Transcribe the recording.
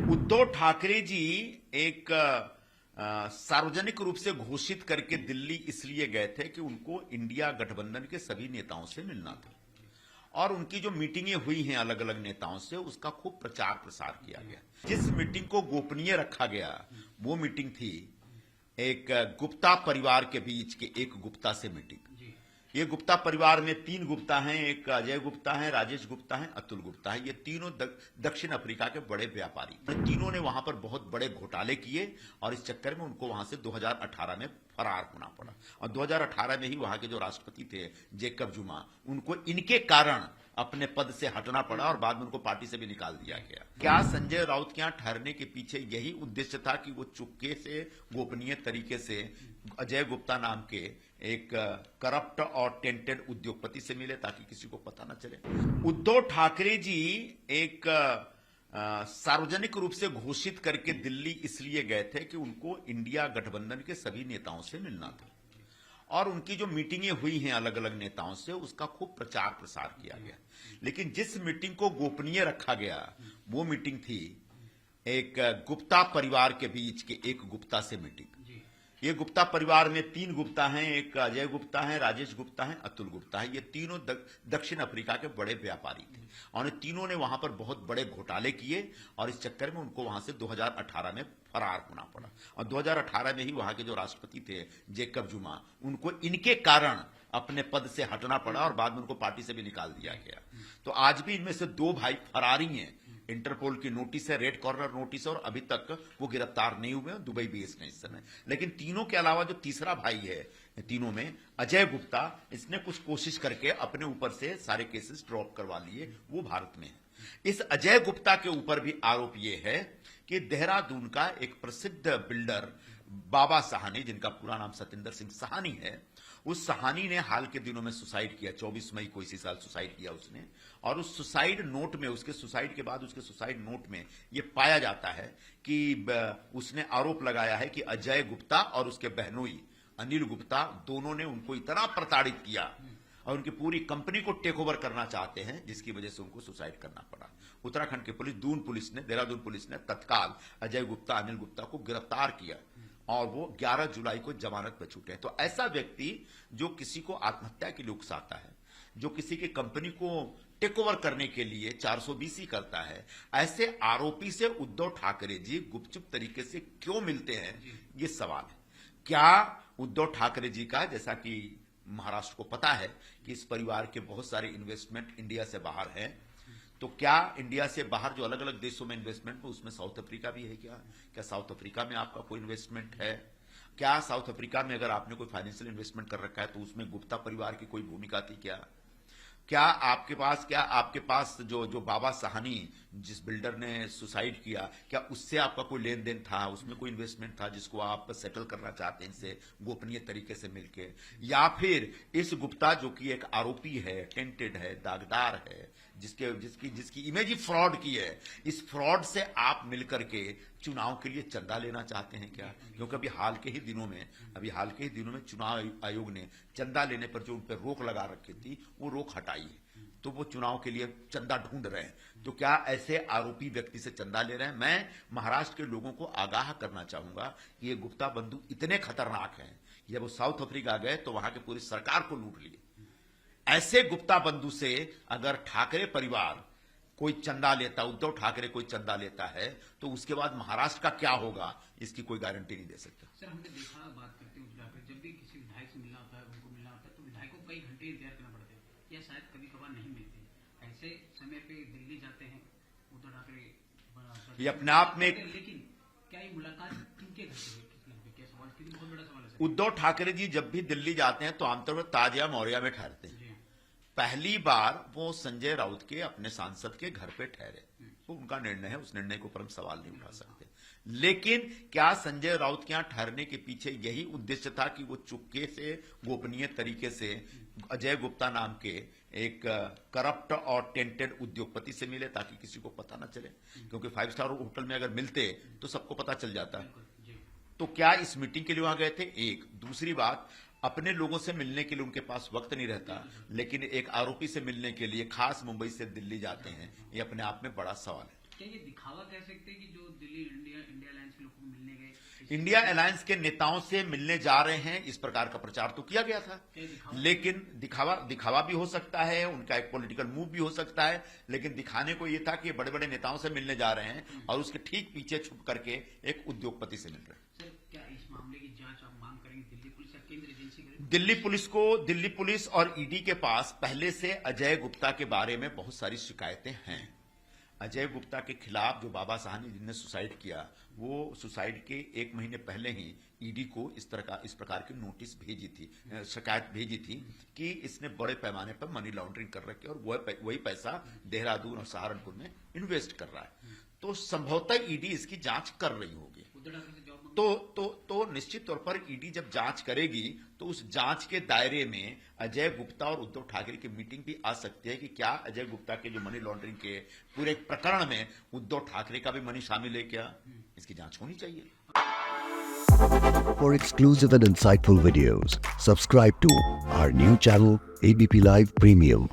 उद्धव ठाकरे जी एक सार्वजनिक रूप से घोषित करके दिल्ली इसलिए गए थे कि उनको इंडिया गठबंधन के सभी नेताओं से मिलना था और उनकी जो मीटिंगें हुई हैं अलग अलग नेताओं से उसका खूब प्रचार प्रसार किया गया। जिस मीटिंग को गोपनीय रखा गया वो मीटिंग थी एक गुप्ता परिवार के बीच के एक गुप्ता से मीटिंग। ये गुप्ता परिवार में 3 गुप्ता हैं, एक अजय गुप्ता है, राजेश गुप्ता है, अतुल गुप्ता है। ये तीनों दक्षिण अफ्रीका के बड़े व्यापारी, तीनों ने वहां पर बहुत बड़े घोटाले किए और इस चक्कर में उनको वहां से 2018 में फरार होना पड़ा और 2018 में ही वहां के जो राष्ट्रपति थे जेकब जुमा, उनको इनके कारण अपने पद से हटना पड़ा और बाद में उनको पार्टी से भी निकाल दिया गया। क्या संजय राउत के यहां ठहरने के पीछे यही उद्देश्य था कि वो चुपके से गोपनीय तरीके से अजय गुप्ता नाम के एक करप्ट और टेंटेड उद्योगपति से मिले ताकि किसी को पता न चले? उद्धव ठाकरे जी एक सार्वजनिक रूप से घोषित करके दिल्ली इसलिए गए थे कि उनको इंडिया गठबंधन के सभी नेताओं से मिलना था और उनकी जो मीटिंगें हुई हैं अलग अलग नेताओं से उसका खूब प्रचार प्रसार किया गया। लेकिन जिस मीटिंग को गोपनीय रखा गया वो मीटिंग थी एक गुप्ता परिवार के बीच के एक गुप्ता से मीटिंग। ये गुप्ता परिवार में 3 गुप्ता हैं, एक अजय गुप्ता है, राजेश गुप्ता है, अतुल गुप्ता है। ये तीनों दक्षिण अफ्रीका के बड़े व्यापारी थे और तीनों ने वहां पर बहुत बड़े घोटाले किए और इस चक्कर में उनको वहां से 2018 में फरार होना पड़ा और 2018 में ही वहां के जो राष्ट्रपति थे जेकब जुमा, उनको इनके कारण अपने पद से हटना पड़ा और बाद में उनको पार्टी से भी निकाल दिया गया। तो आज भी इनमें से 2 भाई फरारी हैं। इंटरपोल की नोटिस है, रेड कॉर्नर नोटिस है और अभी तक वो गिरफ्तार नहीं हुए, दुबई बेस में इस समय। लेकिन तीनों के अलावा जो तीसरा भाई है तीनों में अजय गुप्ता, इसने कुछ कोशिश करके अपने ऊपर से सारे केसेस ड्रॉप करवा लिए, वो भारत में है। इस अजय गुप्ता के ऊपर भी आरोप ये है कि देहरादून का एक प्रसिद्ध बिल्डर बाबा सहानी, जिनका पूरा नाम सतिंदर सिंह सहानी है, उस सहानी ने हाल के दिनों में सुसाइड किया। 24 मई को इसी साल सुसाइड किया उसने और उस सुसाइड नोट में, उसके सुसाइड के बाद उसके सुसाइड नोट में यह पाया जाता है कि उसने आरोप लगाया है कि अजय गुप्ता और उसके बहनोई अनिल गुप्ता दोनों ने उनको इतना प्रताड़ित किया और उनकी पूरी कंपनी को टेक ओवर करना चाहते हैं, जिसकी वजह से उनको सुसाइड करना पड़ा। उत्तराखंड की पुलिस, देहरादून पुलिस ने तत्काल अजय गुप्ता, अनिल गुप्ता को गिरफ्तार किया और वो 11 जुलाई को जमानत पर छूटे। तो ऐसा व्यक्ति जो किसी को आत्महत्या के लिए उकसाता है, जो किसी की कंपनी को टेक ओवर करने के लिए 420 करता है, ऐसे आरोपी से उद्धव ठाकरे जी गुपचुप तरीके से क्यों मिलते हैं, ये सवाल है। क्या उद्धव ठाकरे जी का, जैसा कि महाराष्ट्र को पता है कि इस परिवार के बहुत सारे इन्वेस्टमेंट इंडिया से बाहर हैं, तो क्या इंडिया से बाहर जो अलग अलग देशों में इन्वेस्टमेंट है उसमें साउथ अफ्रीका भी है? क्या साउथ अफ्रीका में आपका कोई इन्वेस्टमेंट है? क्या साउथ अफ्रीका में अगर आपने कोई फाइनेंशियल इन्वेस्टमेंट कर रखा है तो उसमें गुप्ता परिवार की कोई भूमिका थी? क्या आपके पास जो बाबा सहानी, जिस बिल्डर ने सुसाइड किया, क्या उससे आपका कोई लेन देन था? उसमें कोई इन्वेस्टमेंट था जिसको आप सेटल करना चाहते हैं इनसे गोपनीय तरीके से मिलके? या फिर इस गुप्ता जो कि एक आरोपी है, टेंटेड है, दागदार है, जिसकी इमेज ही फ्रॉड की है, इस फ्रॉड से आप मिलकर के चुनाव के लिए चंदा लेना चाहते हैं क्या? क्योंकि अभी हाल के ही दिनों में चुनाव आयोग ने चंदा लेने पर जो उन पर रोक लगा रखी थी वो रोक हटाई है, तो वो चुनाव के लिए चंदा ढूंढ रहे हैं। तो क्या ऐसे आरोपी व्यक्ति से चंदा ले रहे हैं? मैं महाराष्ट्र के लोगों को आगाह करना चाहूंगा कि ये गुप्ता बंधु इतने खतरनाक हैं, जब वो साउथ अफ्रीका गए तो वहां की पूरी सरकार को लूट लिए। ऐसे गुप्ता बंधु से अगर ठाकरे परिवार कोई चंदा लेता, उद्धव ठाकरे कोई चंदा लेता है, तो उसके बाद महाराष्ट्र का क्या होगा, इसकी कोई गारंटी नहीं दे सकता। सर, हमने देखा, बात करते हैं, जब भी किसी विधायक से मिलना होता है, उनको मिलना होता है, तो विधायकों को कई घंटे इंतजार करना पड़ता है या शायद कभी कभार नहीं मिलते। ऐसे समय पे दिल्ली जाते हैं उद्धव ठाकरे, ये अपने आप में, लेकिन क्या ये मुलाकात किनके घर से हुई? क्या सवाल, बहुत बड़ा सवाल है। उद्धव ठाकरे जी जब भी दिल्ली जाते हैं तो आमतौर पर ताजिया मौर्या में ठहरते हैं। पहली बार वो संजय राउत के अपने सांसद के घर पे ठहरे, वो उनका निर्णय है, उस निर्णय को पर हम सवाल नहीं उठा सकते। लेकिन क्या संजय राउत के यहां ठहरने के पीछे यही उद्देश्य था कि वो चुपके से गोपनीय तरीके से अजय गुप्ता नाम के एक करप्ट और टेंटेड उद्योगपति से मिले ताकि किसी को पता ना चले? क्योंकि 5 स्टार होटल में अगर मिलते तो सबको पता चल जाता है। तो क्या इस मीटिंग के लिए वहां गए थे? एक। दूसरी बात, अपने लोगों से मिलने के लिए उनके पास वक्त नहीं रहता, लेकिन एक आरोपी से मिलने के लिए खास मुंबई से दिल्ली जाते हैं, ये अपने आप में बड़ा सवाल है। क्या ये दिखावा कह सकते हैं कि जो दिल्ली इंडिया इंडिया अलायंस के लोगों को मिलने गए, इंडिया अलायंस के नेताओं से मिलने जा रहे हैं, इस प्रकार का प्रचार तो किया गया था, लेकिन दिखावा भी हो सकता है, उनका एक पॉलिटिकल मूव भी हो सकता है, लेकिन दिखाने को यह था कि बड़े बड़े नेताओं से मिलने जा रहे हैं और उसके ठीक पीछे छुप करके एक उद्योगपति से मिल रहे हैं। सर, क्या इस मामले की जांच आप मांग करेंगे दिल्ली पुलिस या केंद्र एजेंसी करे? दिल्ली पुलिस और ईडी के पास पहले से अजय गुप्ता के बारे में बहुत सारी शिकायतें हैं। अजय गुप्ता के खिलाफ जो बाबा साहनी जिनने सुसाइड किया, वो सुसाइड के 1 महीने पहले ही ईडी को इस प्रकार की नोटिस भेजी थी, शिकायत भेजी थी कि इसने बड़े पैमाने पर मनी लॉन्ड्रिंग कर रखी है और वही पैसा देहरादून और सहारनपुर में इन्वेस्ट कर रहा है। तो संभवतः ईडी इसकी जांच कर रही होगी। तो निश्चित तौर पर ईडी जब जांच करेगी तो उस जांच के दायरे में अजय गुप्ता और उद्धव ठाकरे की मीटिंग भी आ सकती है कि क्या अजय गुप्ता के जो मनी लॉन्ड्रिंग के पूरे प्रकरण में उद्धव ठाकरे का भी मनी शामिल है क्या, इसकी जांच होनी चाहिए। For exclusive and insightful videos, subscribe to our new channel ABP Live Premium.